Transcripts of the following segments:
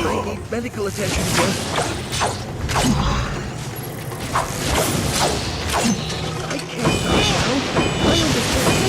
I need medical attention here. I can't die now. I understand.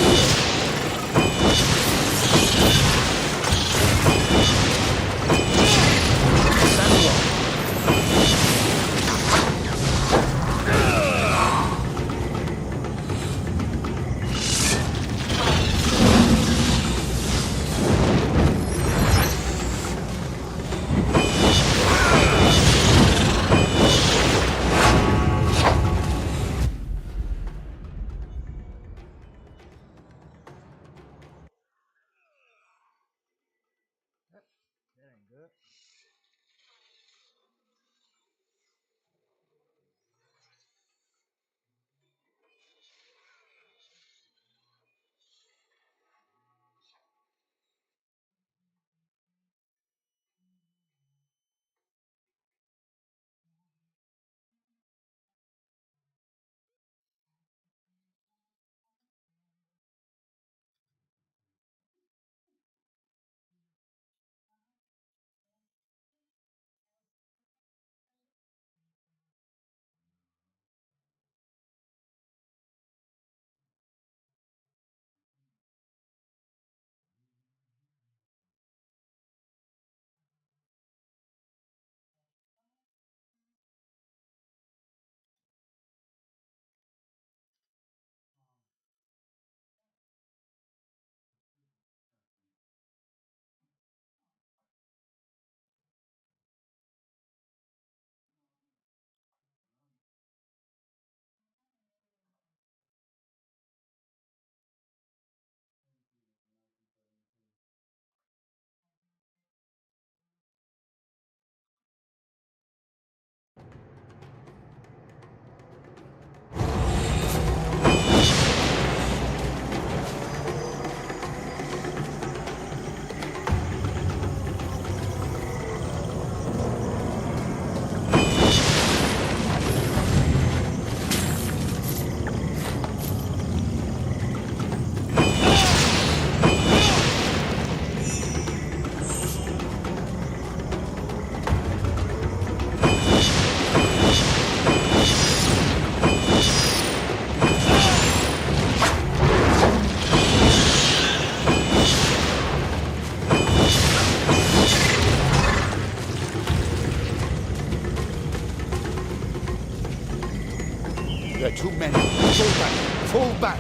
There are too many. Fall back. Fall back.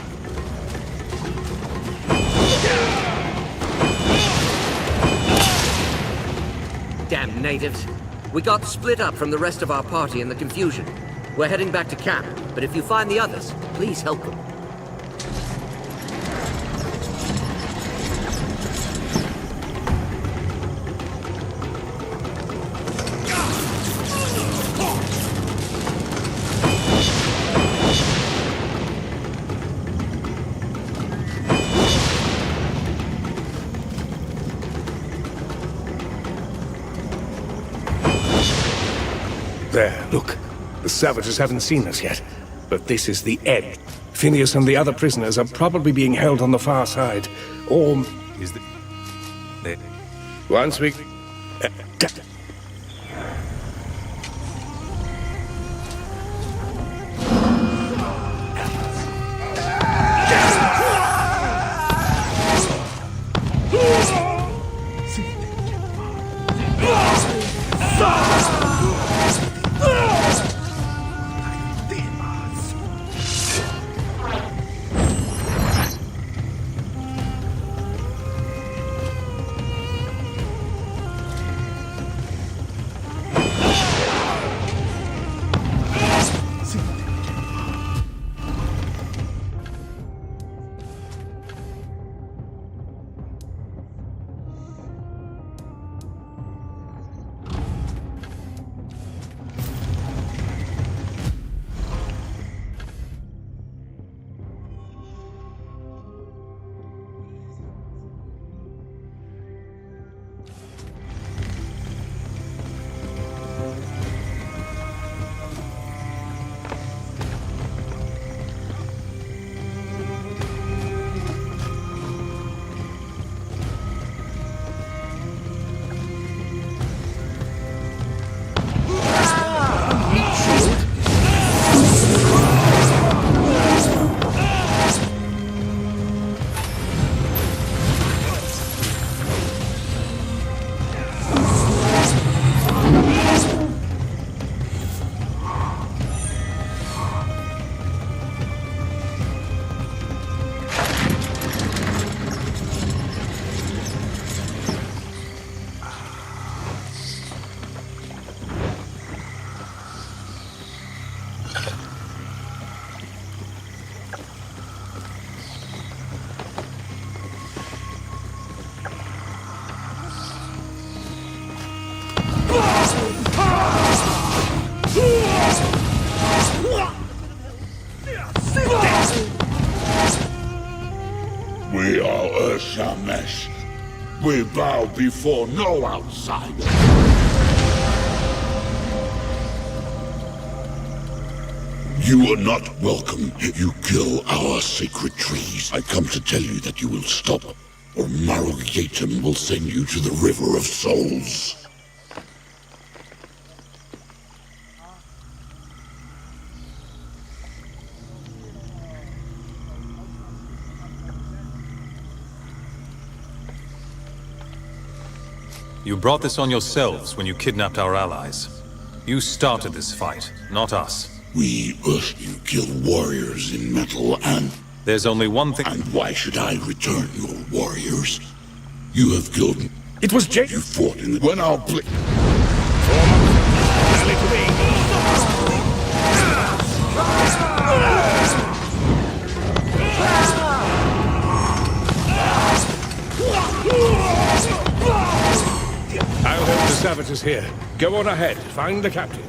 Damn natives. We got split up from the rest of our party in the confusion. We're heading back to camp, but if you find the others, please help them. There, look. The savages haven't seen us yet, but this is the end. Phineas and the other prisoners are probably being held on the far side, or... Is the... Once we... Urshamesh, we bow before no outsider. You are not welcome. You kill our sacred trees. I come to tell you that you will stop, or Marugyetum will send you to the River of Souls. You brought this on yourselves when you kidnapped our allies. You started this fight, not us. We you kill warriors in metal and... There's only one thing... And why should I return your warriors? You have killed me. It was Jake. You fought in the... When I'll play... Rally to me. I'll help the savages here. Go on ahead. Find the captain.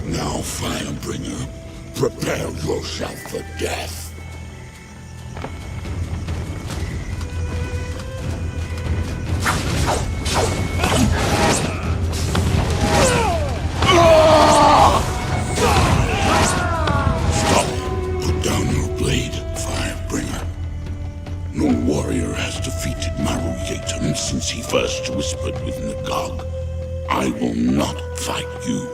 Now, Firebringer, prepare yourself for death. Stop! Put down your blade, Firebringer. No warrior has defeated Marugyetum since he first whispered with Nagog. I will not fight you.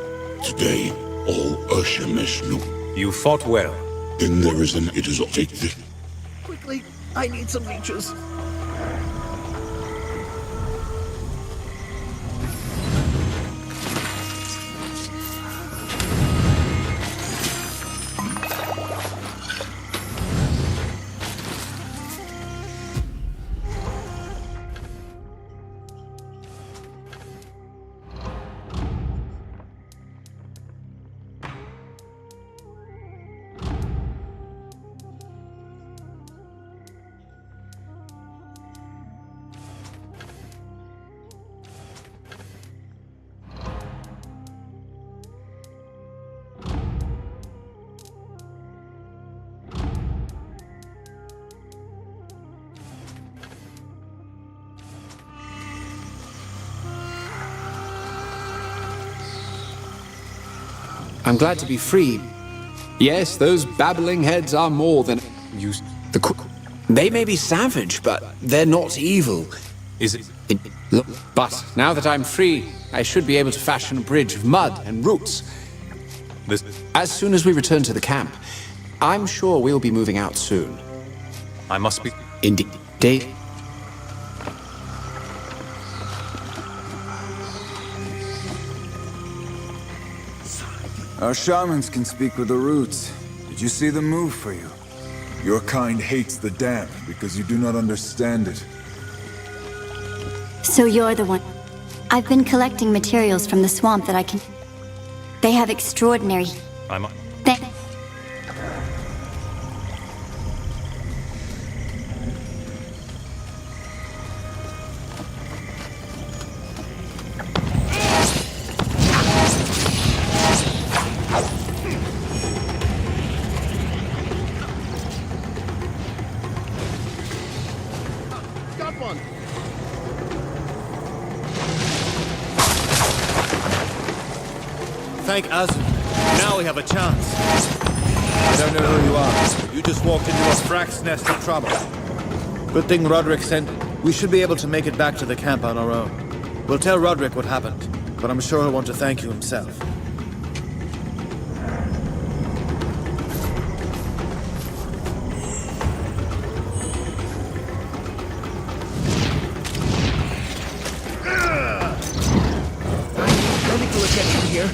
Today, all Urshamesh know. You fought well. Then there is it is take this. Quickly, I need some leeches. I'm glad to be free. Yes, those babbling heads are more than... They may be savage, but they're not evil. Is it... Look, but now that I'm free, I should be able to fashion a bridge of mud and roots. This... As soon as we return to the camp, I'm sure we'll be moving out soon. I must be... Indeed. Our shamans can speak with the roots. Did you see them move for you? Your kind hates the damp because you do not understand it. So you're the one. I've been collecting materials from the swamp that I can... They have extraordinary... I'm... one. Thank Azun. Now we have a chance. I don't know who you are, but you just walked into a frack's nest of trouble. Good thing Roderick sent it. We should be able to make it back to the camp on our own. We'll tell Roderick what happened, but I'm sure he'll want to thank you himself. Medical attention here.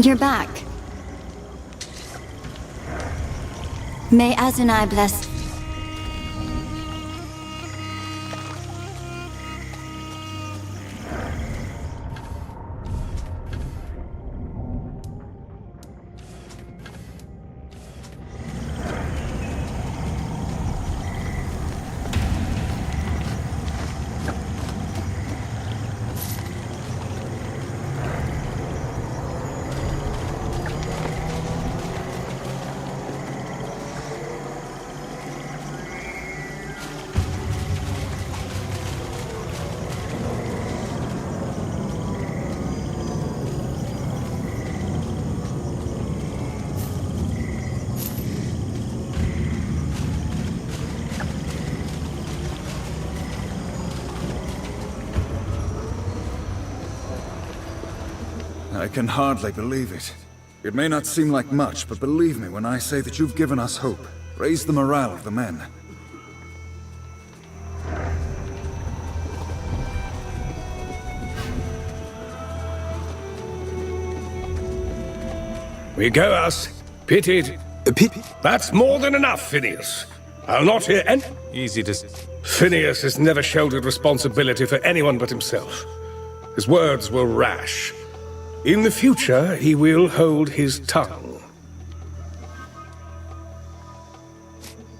You're back. May Azunai bless. I can hardly believe it. It may not seem like much, but believe me when I say that you've given us hope. Raised the morale of the men. We go us. Pitied. That's more than enough, Phineas. I'll not hear any... Easy to... Phineas has never shouldered responsibility for anyone but himself. His words were rash. In the future, he will hold his tongue.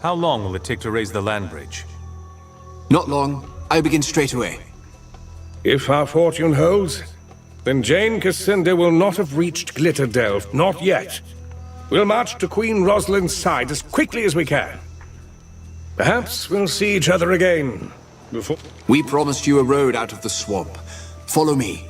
How long will it take to raise the land bridge? Not long. I begin straight away. If our fortune holds, then Jane Cassinda will not have reached Glitterdelft, not yet. We'll march to Queen Rosalind's side as quickly as we can. Perhaps we'll see each other again before... We promised you a road out of the swamp. Follow me.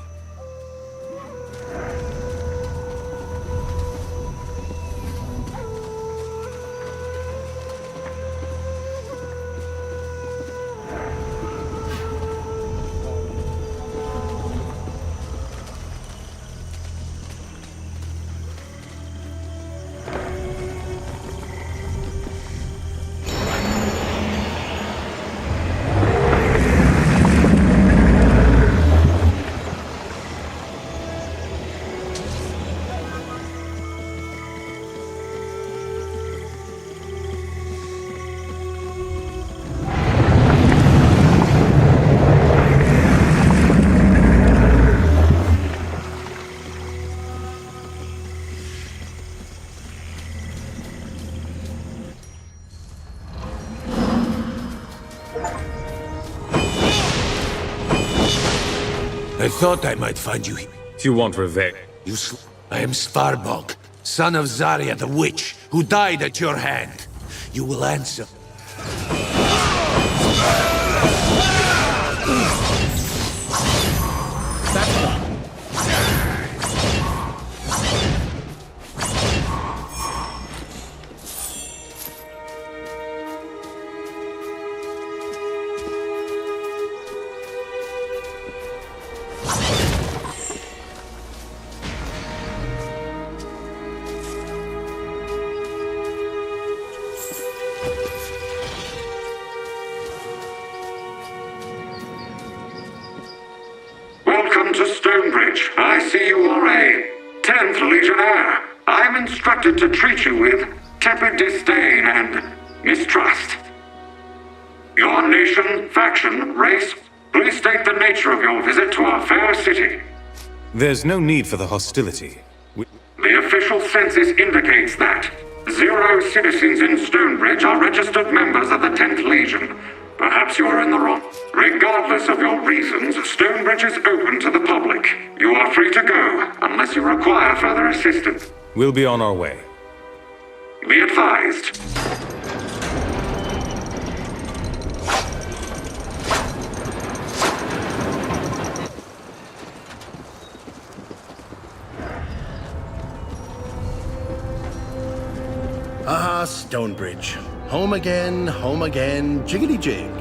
I thought I might find you here. If you want revenge... I am Svarbog, son of Zarya the Witch, who died at your hand. You will answer. Welcome to Stonebridge. I see you are a 10th Legionnaire. I'm instructed to treat you with tepid disdain and mistrust. Your nation, faction, race, please state the nature of your visit to our fair city. There's no need for the hostility. The official census indicates that 0 citizens in Stonebridge are registered members of the 10th Legion. Perhaps you are in the wrong. Regardless of your reasons, Stonebridge is open to the public. You are free to go, unless you require further assistance. We'll be on our way. Be advised. Ah, Stonebridge. Home again, jiggity jig.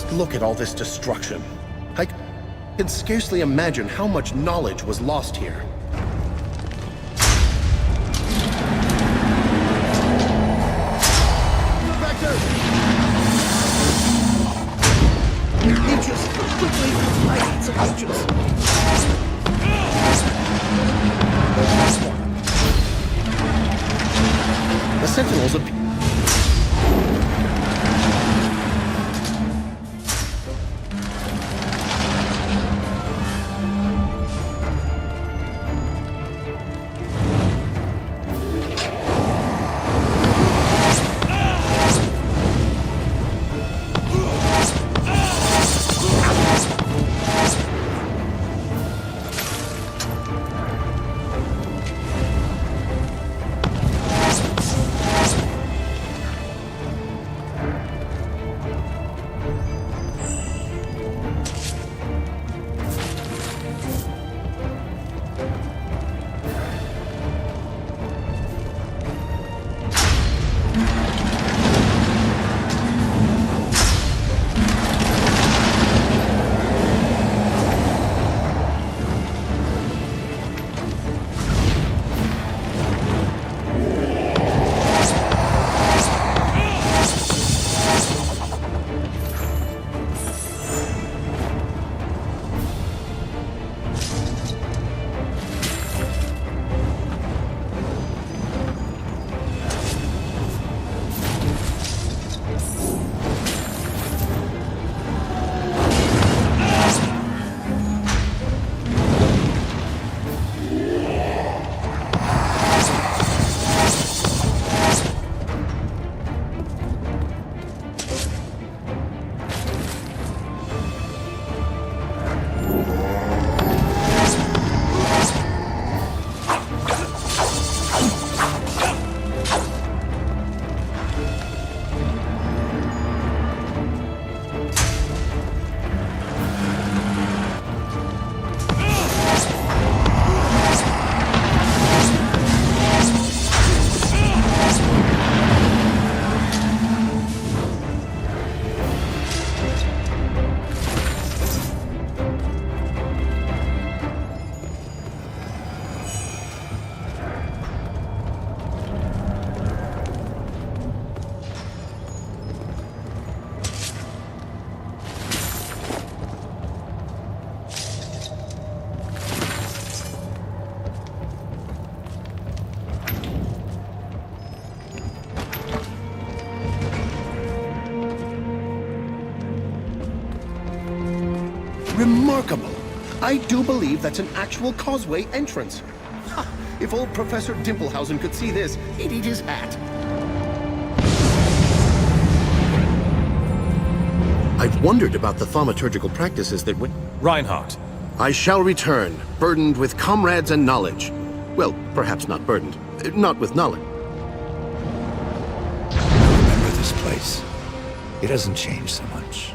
Just look at all this destruction. I can scarcely imagine how much knowledge was lost here. Vector! Leeches! Quickly! I need some leeches! The Sentinels appear. Remarkable. I do believe that's an actual causeway entrance. Ha! If old Professor Dimplehausen could see this, he'd eat his hat. I've wondered about the thaumaturgical practices that went... Reinhardt. I shall return, burdened with comrades and knowledge. Well, perhaps not burdened. Not with knowledge. Remember this place. It hasn't changed so much.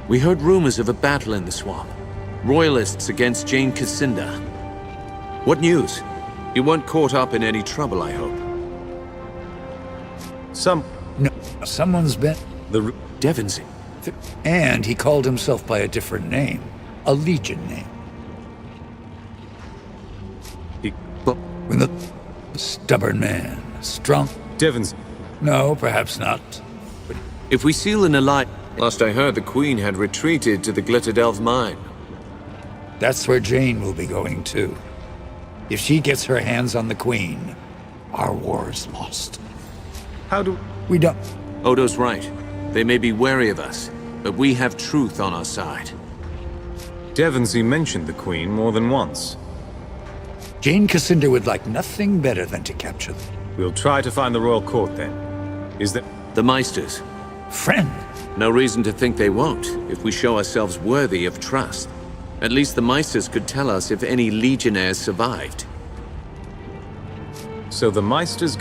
We heard rumors of a battle in the swamp. Royalists against Jane Cassinda. What news? You weren't caught up in any trouble, I hope. No, someone's been... Devonsy. And he called himself by a different name. A Legion name. When the stubborn man, strong... Devonsy. No, perhaps not. But if we seal an alliance... Last I heard, the Queen had retreated to the Glitterdelve mine. That's where Jane will be going, too. If she gets her hands on the Queen, our war is lost. How do... We don't... Odo's right. They may be wary of us, but we have truth on our side. Devonsy mentioned the Queen more than once. Jane Cassinda would like nothing better than to capture them. We'll try to find the Royal Court, then. Is that... The Meisters. Friend! No reason to think they won't, if we show ourselves worthy of trust. At least the Meisters could tell us if any Legionnaires survived. So the Meisters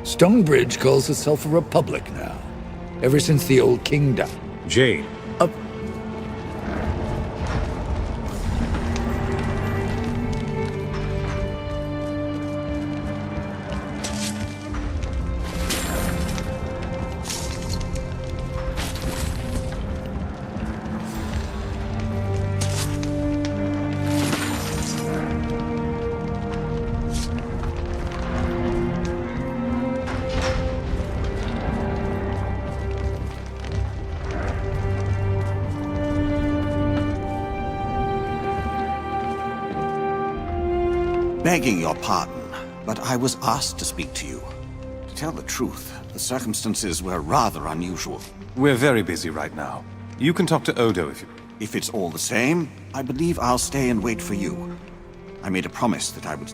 Stonebridge calls itself a republic now. Ever since the old king died. Jane. Begging your pardon, but I was asked to speak to you. To tell the truth, the circumstances were rather unusual. We're very busy right now. You can talk to Odo if you... If it's all the same, I believe I'll stay and wait for you. I made a promise that I would...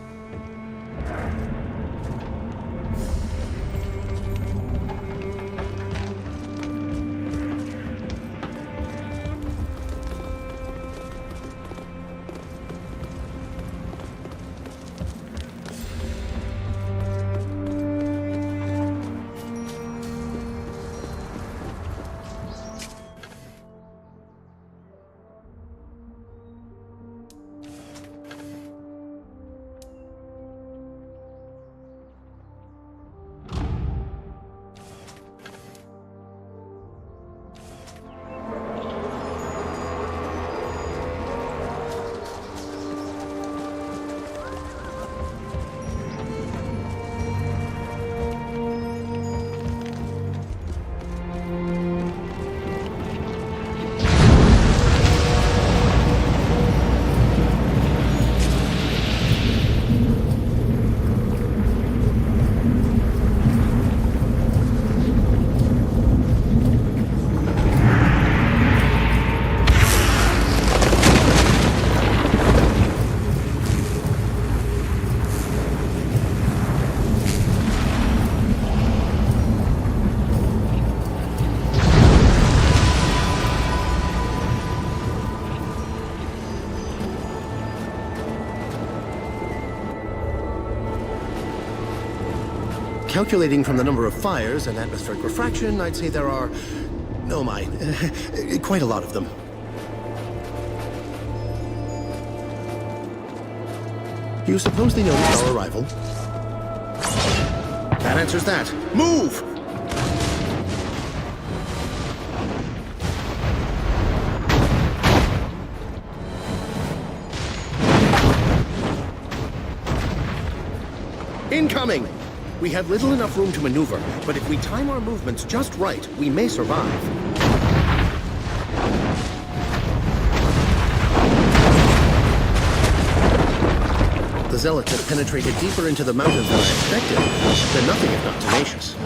Calculating from the number of fires and atmospheric refraction, I'd say there are... oh my, quite a lot of them. You suppose they noticed our arrival? That answers that. Move! Incoming! We have little enough room to maneuver, but if we time our movements just right, we may survive. The Zealots have penetrated deeper into the mountains than I expected. They're nothing if not tenacious.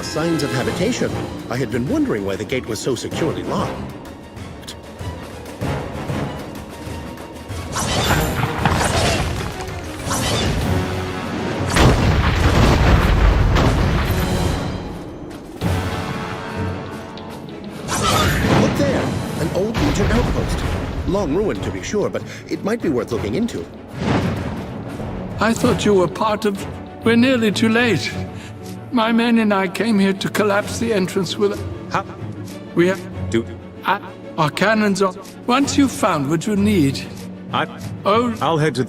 Signs of habitation. I had been wondering why the gate was so securely locked. Look there! An old Legion outpost. Long ruined to be sure, but it might be worth looking into. I thought you were part of... We're nearly too late. My men and I came here to collapse the entrance with... How? We have... our cannons are... Once you've found what you need... I'll head to...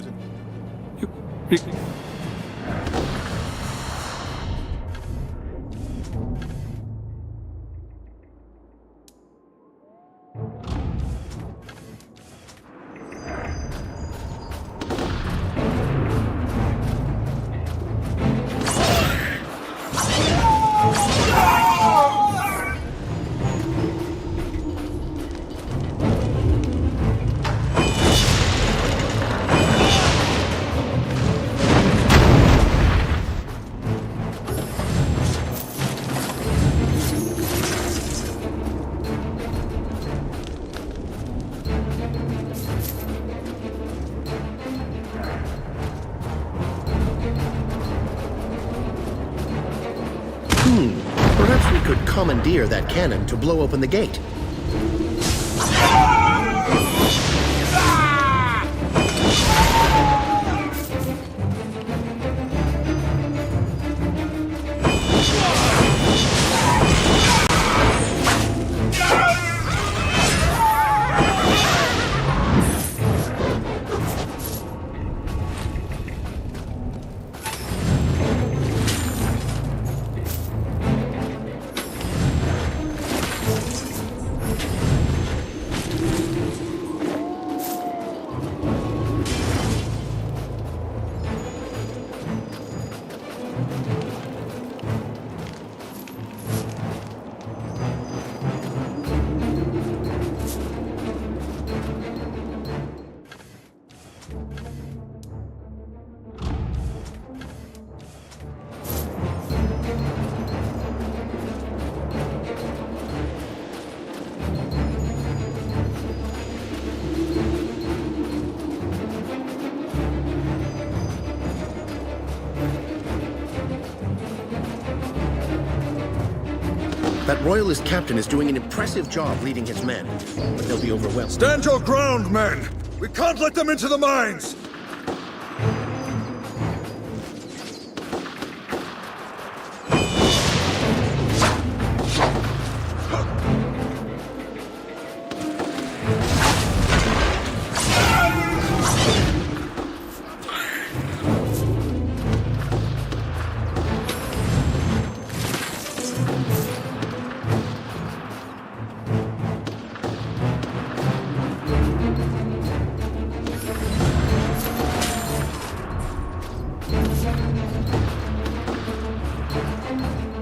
Perhaps we could commandeer that cannon to blow open the gate. Royalist captain is doing an impressive job leading his men, but they'll be overwhelmed. Stand your ground, men! We can't let them into the mines!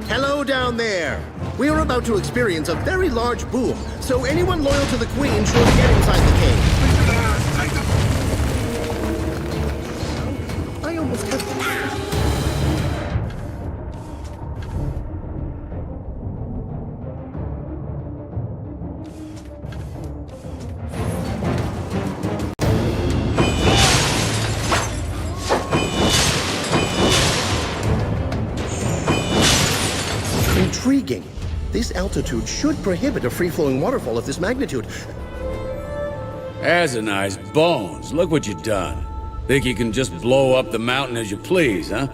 Hello down there. We are about to experience a very large boom, so anyone loyal to the Queen should get inside the cave. I almost cut the... Intriguing. This altitude should prohibit a free-flowing waterfall of this magnitude. Azani's bones, look what you done. Think you can just blow up the mountain as you please, huh?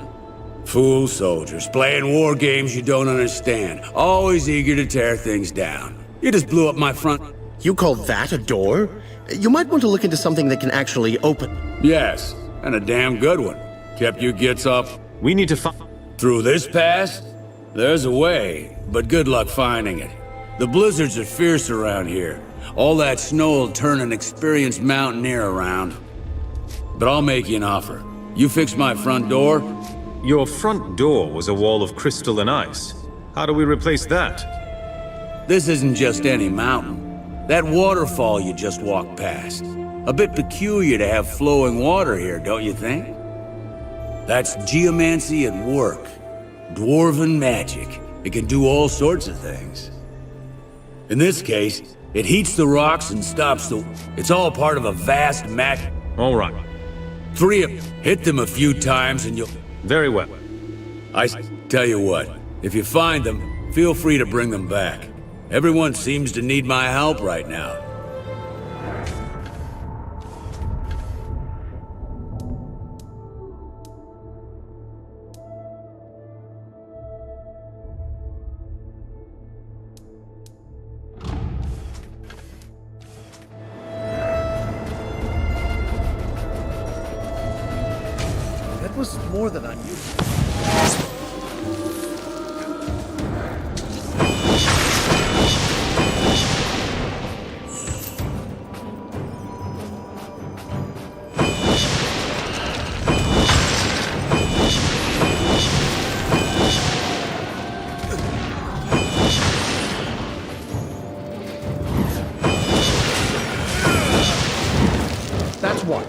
Fool soldiers, playing war games you don't understand. Always eager to tear things down. You just blew up my front... You call that a door? You might want to look into something that can actually open. Yes, and a damn good one. Kept you gits off... We need to find... Through this pass? There's a way, but good luck finding it. The blizzards are fierce around here. All that snow will turn an experienced mountaineer around. But I'll make you an offer. You fix my front door? Your front door was a wall of crystal and ice. How do we replace that? This isn't just any mountain. That waterfall you just walked past. A bit peculiar to have flowing water here, don't you think? That's geomancy at work. Dwarven magic. It can do all sorts of things. In this case, it heats the rocks and stops the... It's all part of a vast All right. 3 of them. Hit them a few times and you'll... Very well. I tell you what, if you find them, feel free to bring them back. Everyone seems to need my help right now. That was more than unusual. That's one.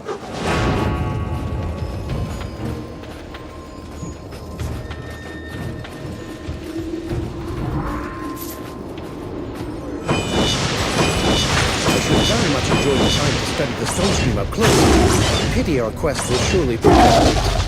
Very much enjoy the time to study the stone stream up close. Pity our quest will surely prove...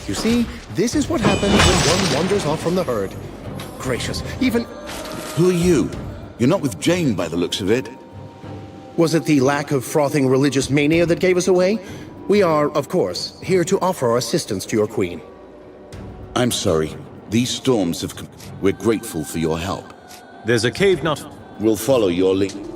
You see, this is what happens when one wanders off from the herd. Gracious, even... Who are you? You're not with Jane by the looks of it. Was it the lack of frothing religious mania that gave us away? We are, of course, here to offer our assistance to your queen. I'm sorry. These storms have... We're grateful for your help. There's a cave not... We'll follow your lead.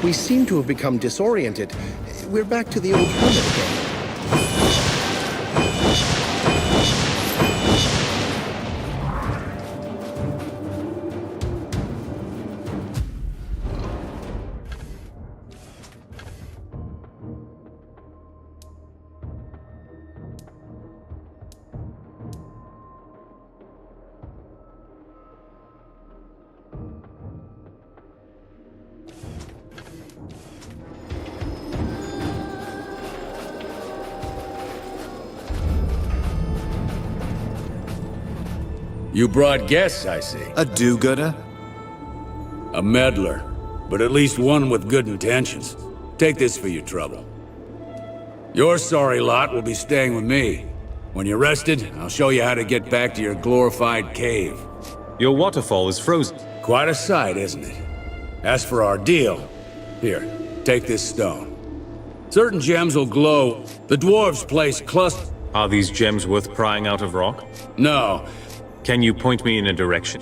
We seem to have become disoriented. We're back to the old hermit again. You brought guests, I see. A do-gooder? A meddler, but at least one with good intentions. Take this for your trouble. Your sorry lot will be staying with me. When you're rested, I'll show you how to get back to your glorified cave. Your waterfall is frozen. Quite a sight, isn't it? As for our deal, here, take this stone. Certain gems will glow. The dwarves place clusters. Are these gems worth prying out of rock? No. Can you point me in a direction?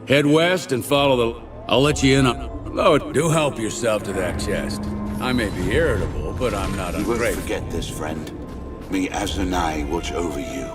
Head west and follow the... I'll let you in on... Oh, do help yourself to that chest. I may be irritable, but I'm not You won't ungrateful. forget this, friend. May Azanai watch over you.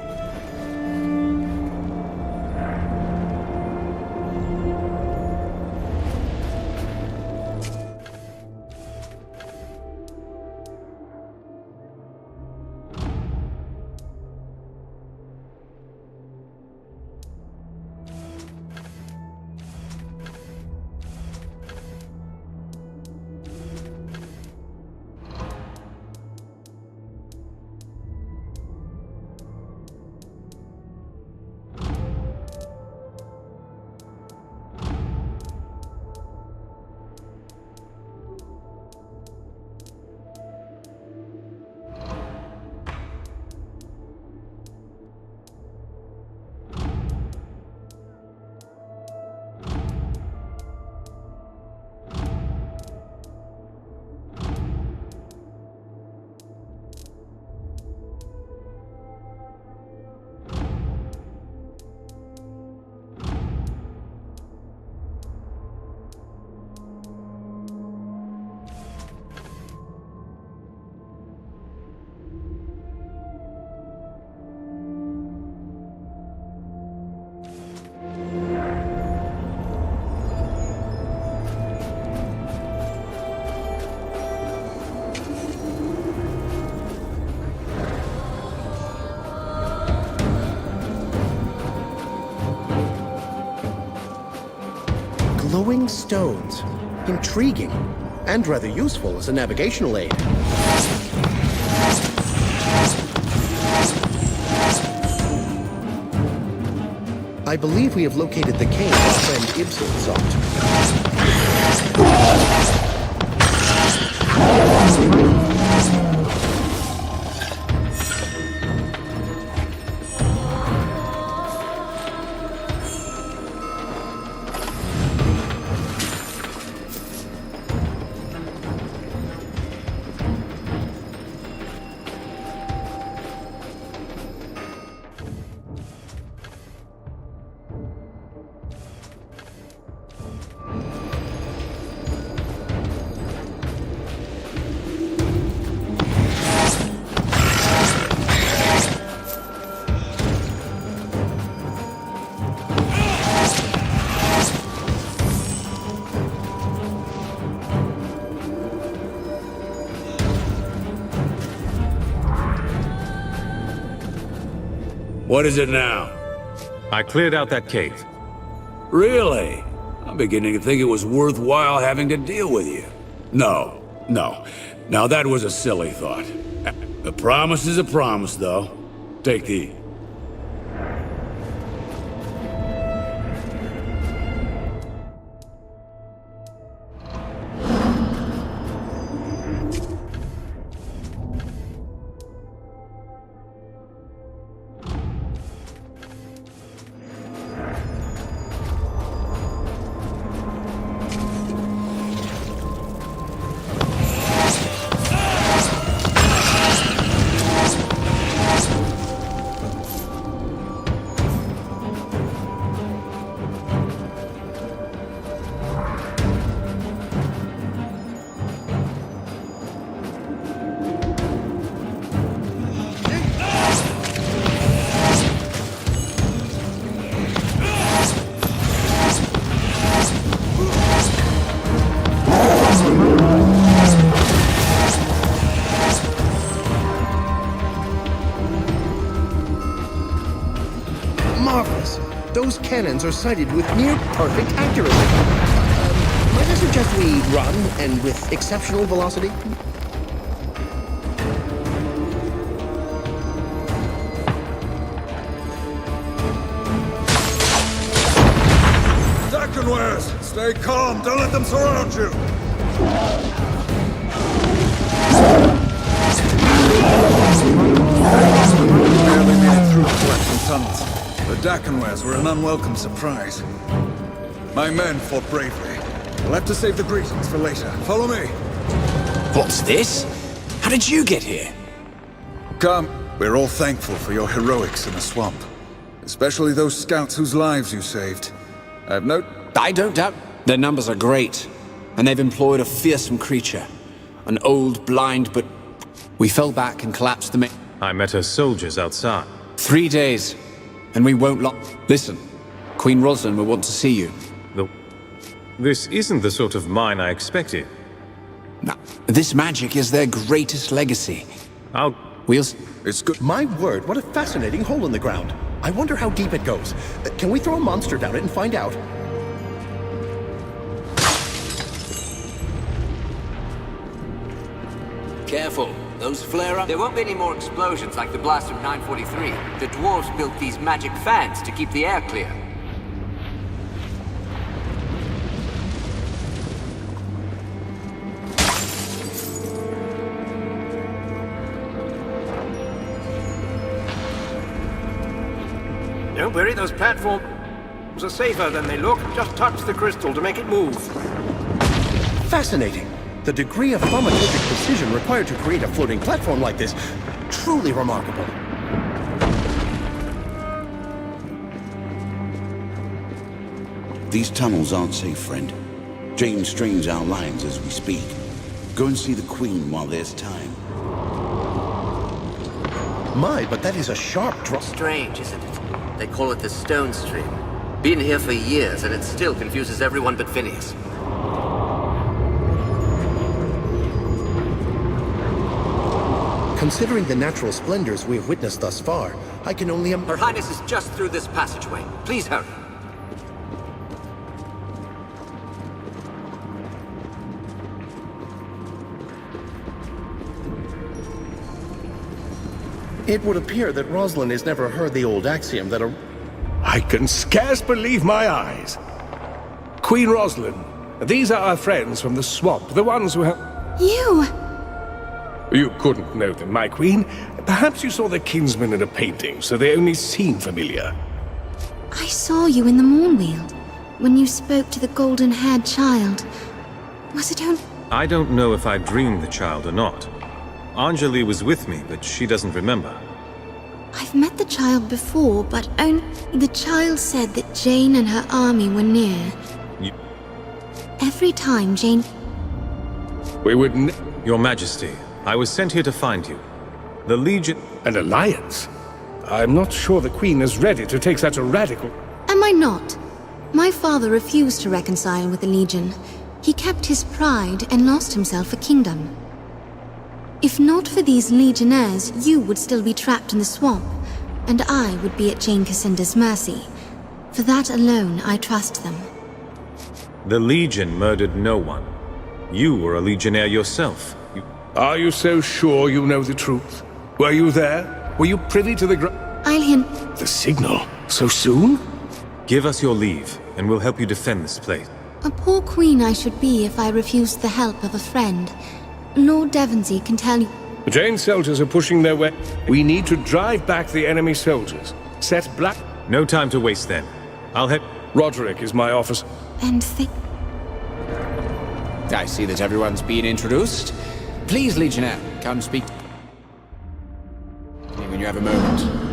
Glowing stones. Intriguing. And rather useful as a navigational aid. I believe we have located the cave our friend Ibsen sought. What is it now? I cleared out that cave. Really? I'm beginning to think it was worthwhile having to deal with you. No. Now that was a silly thought. A promise is a promise, though. Take the... Marvelous. Those cannons are sighted with near perfect accuracy. Might I suggest we run, and with exceptional velocity? Dakenwares, stay calm. Don't let them surround you. Barely made it collapsing tunnels. The Dakenwares were an unwelcome surprise. My men fought bravely. We'll have to save the greetings for later. Follow me. What's this? How did you get here? Come. We're all thankful for your heroics in the swamp. Especially those scouts whose lives you saved. I don't doubt. Their numbers are great. And they've employed a fearsome creature. An old, blind, but... We fell back and collapsed the main... I met her soldiers outside. 3 days. And we won't Listen. Queen Rosalind will want to see you. This isn't the sort of mine I expected. No. This magic is their greatest legacy. It's good. My word, what a fascinating hole in the ground. I wonder how deep it goes. Can we throw a monster down it and find out? Careful. Those flare up. There won't be any more explosions like the blast of 943. The dwarves built these magic fans to keep the air clear. Don't worry, those platforms are safer than they look. Just touch the crystal to make it move. Fascinating. The degree of thaumaturgic precision required to create a floating platform like this, truly remarkable. These tunnels aren't safe, friend. Jane strains our lives as we speak. Go and see the Queen while there's time. My, but that is a sharp drop. Strange, isn't it? They call it the Stone Stream. Been here for years, and it still confuses everyone but Phineas. Considering the natural splendors we have witnessed thus far, I can only Her Highness is just through this passageway. Please hurry. It would appear that Rosalind has never heard the old axiom that a... I can scarce believe my eyes. Queen Rosalind, these are our friends from the swamp, the ones who have... You! You couldn't know them, my queen. Perhaps you saw their kinsmen in a painting, so they only seem familiar. I saw you in the Mournweald, when you spoke to the golden-haired child. Was it only... I don't know if I dreamed the child or not. Anjali was with me, but she doesn't remember. I've met the child before, but only... The child said that Jane and her army were near. Every time Jane... We would Your Majesty, I was sent here to find you. The Legion... An alliance? I'm not sure the Queen is ready to take such a radical... Am I not? My father refused to reconcile with the Legion. He kept his pride and lost himself a kingdom. If not for these Legionnaires, you would still be trapped in the swamp, and I would be at Jane Cassinda's mercy. For that alone, I trust them. The Legion murdered no one. You were a Legionnaire yourself. Are you so sure you know the truth? Were you there? Were you privy to the I'll hint... The signal? So soon? Give us your leave, and we'll help you defend this place. A poor queen I should be if I refused the help of a friend. Lord Devonsey can tell you... The Jane soldiers are pushing their way. We need to drive back the enemy soldiers. Set black... No time to waste then. I'll head... Roderick is my officer. And I see that everyone's been introduced. Please, Legionnaire, come speak to me when you have a moment.